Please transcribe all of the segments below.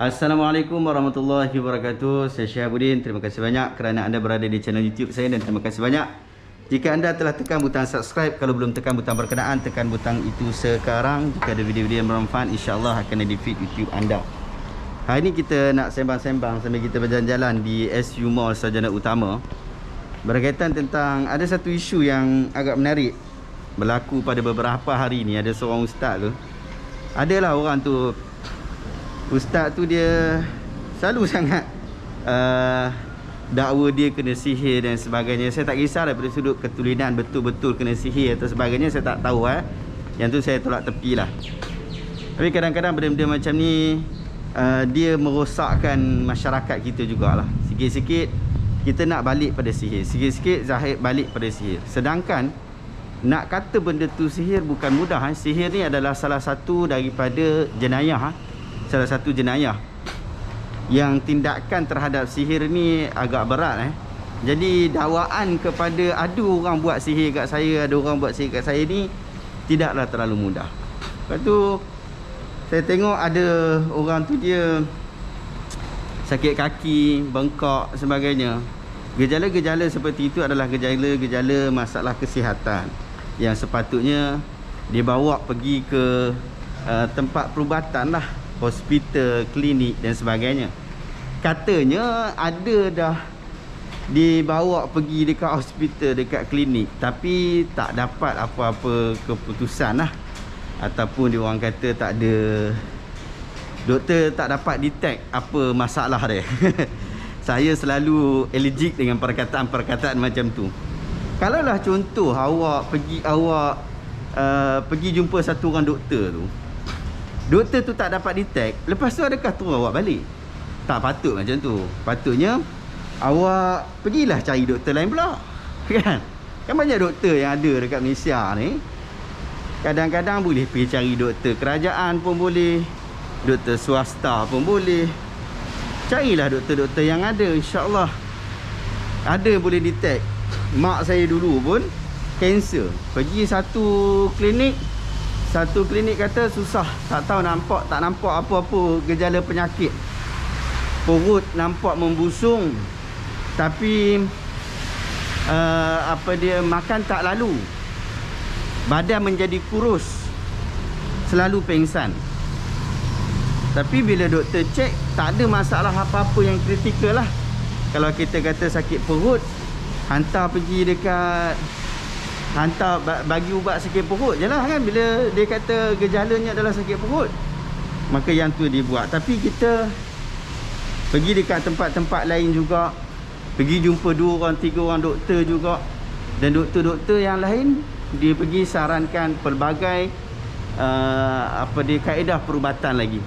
Assalamualaikum warahmatullahi wabarakatuh. Saya Syihabuddin. Terima kasih banyak kerana anda berada di channel YouTube saya, dan terima kasih banyak jika anda telah tekan butang subscribe. Kalau belum tekan butang berkenaan, tekan butang itu sekarang. Jika ada video-video yang bermanfaat, insya-Allah akan ada di feed YouTube anda. Hari ini kita nak sembang-sembang sambil kita berjalan-jalan di SU Mall Sarjana Utama, berkaitan tentang ada satu isu yang agak menarik berlaku pada beberapa hari ni. Ada seorang ustaz tu, adalah orang tu, ustaz tu dia selalu sangat dakwa dia kena sihir dan sebagainya. Saya tak kisah daripada sudut ketulinan betul-betul kena sihir atau sebagainya, saya tak tahu. Yang tu saya tolak tepi lah. Tapi kadang-kadang benda-benda macam ni dia merosakkan masyarakat kita jugalah. Sikit-sikit kita nak balik pada sihir, sikit-sikit zahir balik pada sihir. Sedangkan nak kata benda tu sihir bukan mudah. Sihir ni adalah salah satu daripada jenayah, salah satu jenayah yang tindakan terhadap sihir ni agak berat. Jadi dakwaan kepada ada orang buat sihir kat saya, ada orang buat sihir kat saya ni tidaklah terlalu mudah. Lepas tu saya tengok ada orang tu dia sakit kaki, bengkak sebagainya. Gejala-gejala seperti itu adalah gejala-gejala masalah kesihatan yang sepatutnya dibawa pergi ke tempat perubatan lah, hospital, klinik dan sebagainya. Katanya ada dah dibawa pergi dekat hospital, dekat klinik, tapi tak dapat apa-apa keputusan lah. Ataupun dia orang kata tak ada, doktor tak dapat detect apa masalah dia. Saya selalu allergic dengan perkataan-perkataan macam tu. Kalaulah contoh awak pergi jumpa satu orang doktor tu, doktor tu tak dapat detect, lepas tu adakah turun awak balik? Tak patut macam tu. Patutnya awak pergilah cari doktor lain pula. Kan banyak doktor yang ada dekat Malaysia ni. Kadang-kadang boleh pergi cari doktor kerajaan pun boleh, doktor swasta pun boleh. Carilah doktor-doktor yang ada, insya-Allah ada boleh detect. Mak saya dulu pun kanser, pergi satu klinik kata susah, tak tahu tak nampak apa-apa gejala penyakit. Perut nampak membusung, tapi makan tak lalu. Badan menjadi kurus, selalu pengsan. Tapi bila doktor cek, tak ada masalah apa-apa yang kritikal lah. Kalau kita kata sakit perut, bagi ubat sakit perut je lah kan. Bila dia kata gejalanya adalah sakit perut, maka yang tu dia buat. Tapi kita pergi dekat tempat-tempat lain juga, pergi jumpa 2 orang 3 orang doktor juga, dan doktor-doktor yang lain dia pergi sarankan pelbagai kaedah perubatan lagi.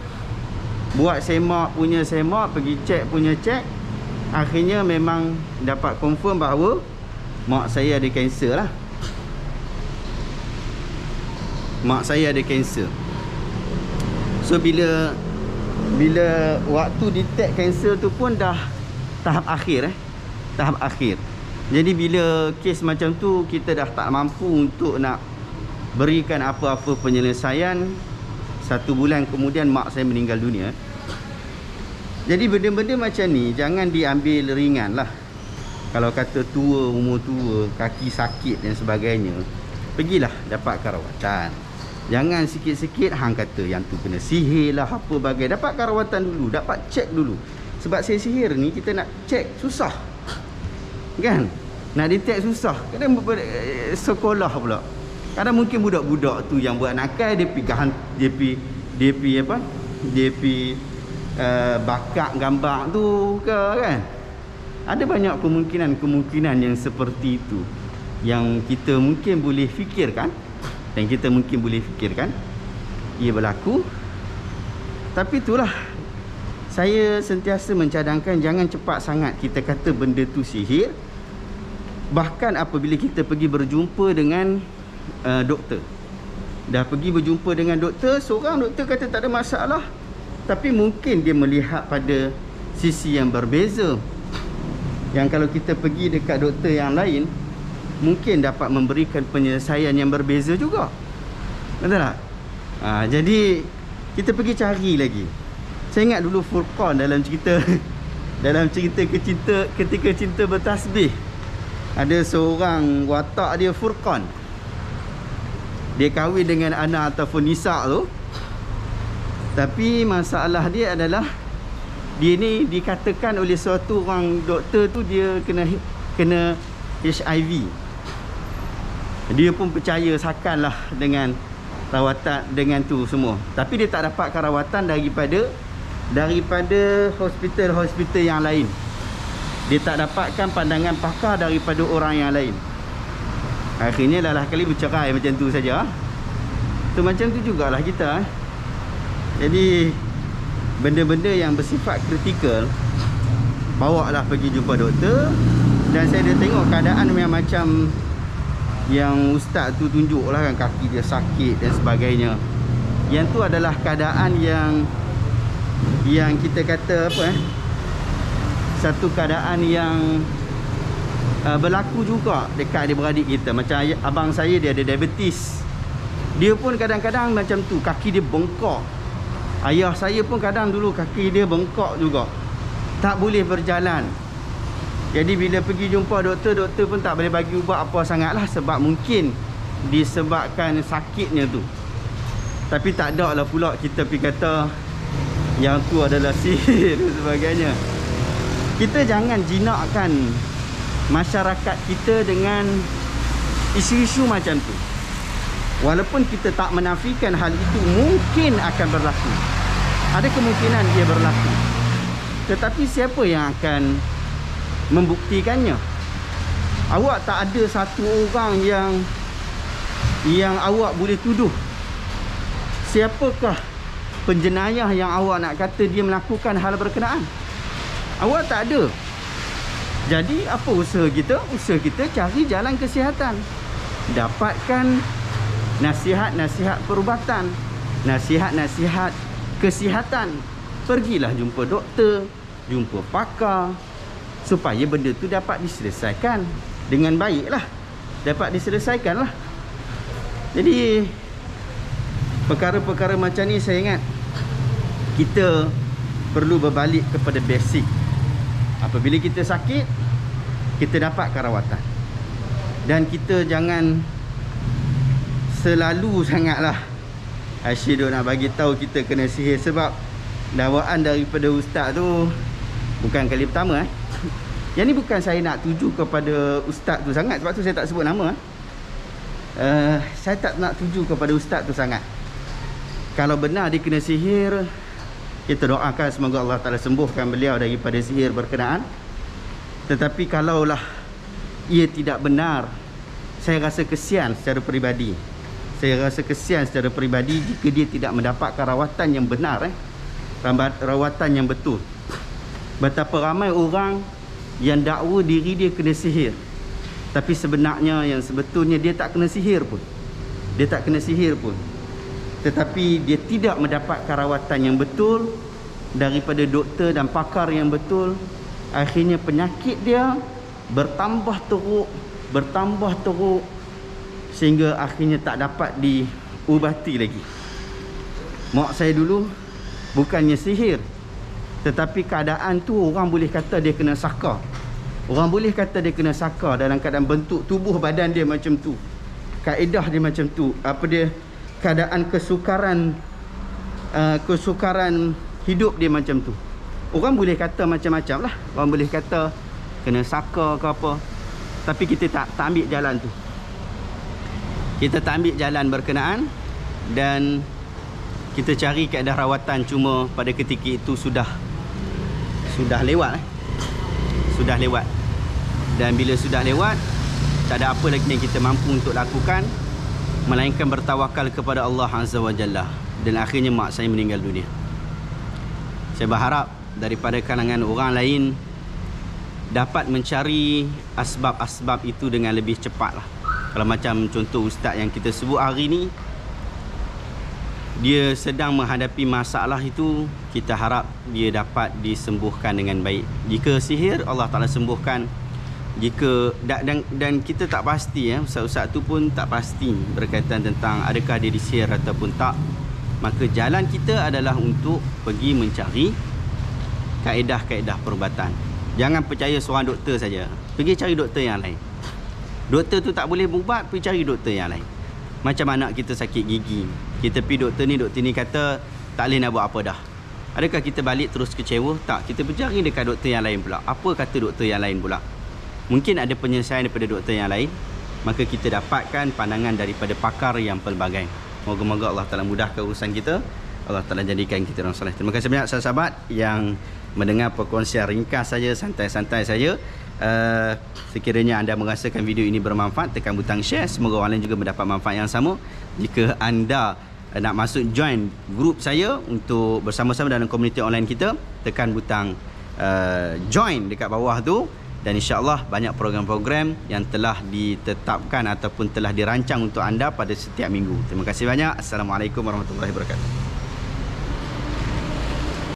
Buat semak punya semak, pergi cek punya cek. Akhirnya memang dapat confirm bahawa mak saya ada kanser lah. Mak saya ada kanser. So bila waktu detect kanser tu pun dah tahap akhir. Tahap akhir. Jadi bila kes macam tu, kita dah tak mampu untuk nak berikan apa-apa penyelesaian. 1 bulan kemudian mak saya meninggal dunia. Jadi benda-benda macam ni jangan diambil ringan lah. Kalau kata tua, umur tua, kaki sakit dan sebagainya, pergilah dapatkan rawatan. Jangan sikit-sikit hang kata yang tu kena sihir lah apa bagai. Dapatkan rawatan dulu, dapat cek dulu. Sebab sihir ni kita nak cek susah, kan? Nak detect susah. Kadang sekolah pula, kadang mungkin budak-budak tu yang buat nakal, dia pergi bakak gambar tu ke, kan? Ada banyak kemungkinan yang seperti itu yang kita mungkin boleh fikirkan, ia berlaku. Tapi itulah, saya sentiasa mencadangkan jangan cepat sangat kita kata benda tu sihir. Bahkan apabila kita pergi berjumpa dengan doktor, dah pergi berjumpa dengan doktor, seorang doktor kata tak ada masalah, tapi mungkin dia melihat pada sisi yang berbeza, yang kalau kita pergi dekat doktor yang lain mungkin dapat memberikan penyelesaian yang berbeza juga. Betul tak? Jadi kita pergi cari lagi. Saya ingat dulu Furqan dalam cerita dalam cerita ketika cinta bertasbih, ada seorang watak dia Furqan. Dia kahwin dengan Ana ataupun Nisa tu. Tapi masalah dia adalah dia ni dikatakan oleh suatu orang doktor tu dia kena HIV. Dia pun percaya sakanlah dengan rawatan dengan tu semua. Tapi dia tak dapatkan rawatan daripada hospital-hospital yang lain. Dia tak dapatkan pandangan pakar daripada orang yang lain. Akhirnya lah kali bercerai macam tu saja. Tu macam tu jugalah kita. Jadi benda-benda yang bersifat kritikal bawa lah pergi jumpa doktor. Dan saya dah tengok keadaan yang macam yang ustaz tu tunjuk lah kan, kaki dia sakit dan sebagainya. Yang tu adalah keadaan yang kita kata apa satu keadaan yang berlaku juga dekat adik-beradik kita. Macam abang saya, dia ada diabetes. Dia pun kadang-kadang macam tu, kaki dia bengkak. Ayah saya pun kadang dulu kaki dia bengkak juga, tak boleh berjalan. Jadi bila pergi jumpa doktor, doktor pun tak boleh bagi ubat apa sangatlah, sebab mungkin disebabkan sakitnya tu. Tapi tak ada lah pula kita pergi kata yang tu adalah sihir dan sebagainya. Kita jangan jinakkan masyarakat kita dengan isu-isu macam tu. Walaupun kita tak menafikan hal itu mungkin akan berlaku, ada kemungkinan dia berlaku, tetapi siapa yang akan membuktikannya? Awak tak ada satu orang yang awak boleh tuduh. Siapakah penjenayah yang awak nak kata dia melakukan hal berkenaan? Awak tak ada. Jadi apa usaha kita? Usaha kita cari jalan kesihatan, dapatkan nasihat-nasihat perubatan, nasihat-nasihat kesihatan. Pergilah jumpa doktor, jumpa pakar, supaya benda tu dapat diselesaikan dengan baiklah, dapat diselesaikan lah. Jadi perkara-perkara macam ni saya ingat kita perlu berbalik kepada basic. Apabila kita sakit, kita dapatkan rawatan. Dan kita jangan selalu sangatlah asyik nak bagi tahu kita kena sihir. Sebab dakwaan daripada ustaz tu bukan kali pertama. Yang ni bukan saya nak tuju kepada ustaz tu sangat, sebab tu saya tak sebut nama. Saya tak nak tuju kepada ustaz tu sangat. Kalau benar dia kena sihir, kita doakan semoga Allah Ta'ala sembuhkan beliau daripada sihir berkenaan. Tetapi kalaulah ia tidak benar, saya rasa kesian secara peribadi. Saya rasa kesian secara peribadi jika dia tidak mendapatkan rawatan yang benar, rawatan yang betul. Betapa ramai orang yang dakwa diri dia kena sihir, tapi sebenarnya yang sebetulnya dia tak kena sihir pun. Dia tak kena sihir pun, tetapi dia tidak mendapatkan rawatan yang betul daripada doktor dan pakar yang betul. Akhirnya penyakit dia bertambah teruk sehingga akhirnya tak dapat diubati lagi. Mak saya dulu bukannya sihir, tetapi keadaan tu orang boleh kata dia kena saka. Orang boleh kata dia kena saka dalam keadaan bentuk tubuh badan dia macam tu, kaedah dia macam tu, apa dia, keadaan kesukaran hidup dia macam tu. Orang boleh kata macam-macam lah. Orang boleh kata kena saka ke apa, tapi kita tak ambil jalan tu. Kita tak ambil jalan berkenaan, dan kita cari kaedah rawatan. Cuma pada ketika itu sudah lewat. Sudah lewat. Dan bila sudah lewat, tak ada apa lagi yang kita mampu untuk lakukan melainkan bertawakal kepada Allah Azza wa Jalla. Dan akhirnya mak saya meninggal dunia. Saya berharap daripada kalangan orang lain dapat mencari asbab-asbab itu dengan lebih cepat lah. Kalau macam contoh ustaz yang kita sebut hari ni, dia sedang menghadapi masalah itu, kita harap dia dapat disembuhkan dengan baik. Jika sihir, Allah Ta'ala sembuhkan. Jika dan kita tak pasti, ustaz-ustaz tu pun tak pasti berkaitan tentang adakah dia disihir ataupun tak. maka jalan kita adalah untuk pergi mencari kaedah-kaedah perubatan. Jangan percaya seorang doktor saja. Pergi cari doktor yang lain. Doktor tu tak boleh ubat, pergi cari doktor yang lain. Macam anak kita sakit gigi, kita pergi doktor ni kata tak boleh nak buat apa dah. Adakah kita balik terus kecewa? Tak, kita bercari dekat doktor yang lain pula. Apa kata doktor yang lain pula? Mungkin ada penyelesaian daripada doktor yang lain, maka kita dapatkan pandangan daripada pakar yang pelbagai. Moga-moga Allah Ta'ala mudahkan urusan kita. Allah Ta'ala jadikan kita orang soleh. Terima kasih banyak sahabat-sahabat yang mendengar perkongsian ringkas saja, santai-santai saja. Sekiranya anda merasakan video ini bermanfaat, tekan butang share. Semoga orang lain juga mendapat manfaat yang sama. Jika anda nak masuk join grup saya untuk bersama-sama dalam komuniti online kita, tekan butang join dekat bawah tu. Dan insya-Allah banyak program-program yang telah ditetapkan ataupun telah dirancang untuk anda pada setiap minggu. Terima kasih banyak. Assalamualaikum warahmatullahi wabarakatuh.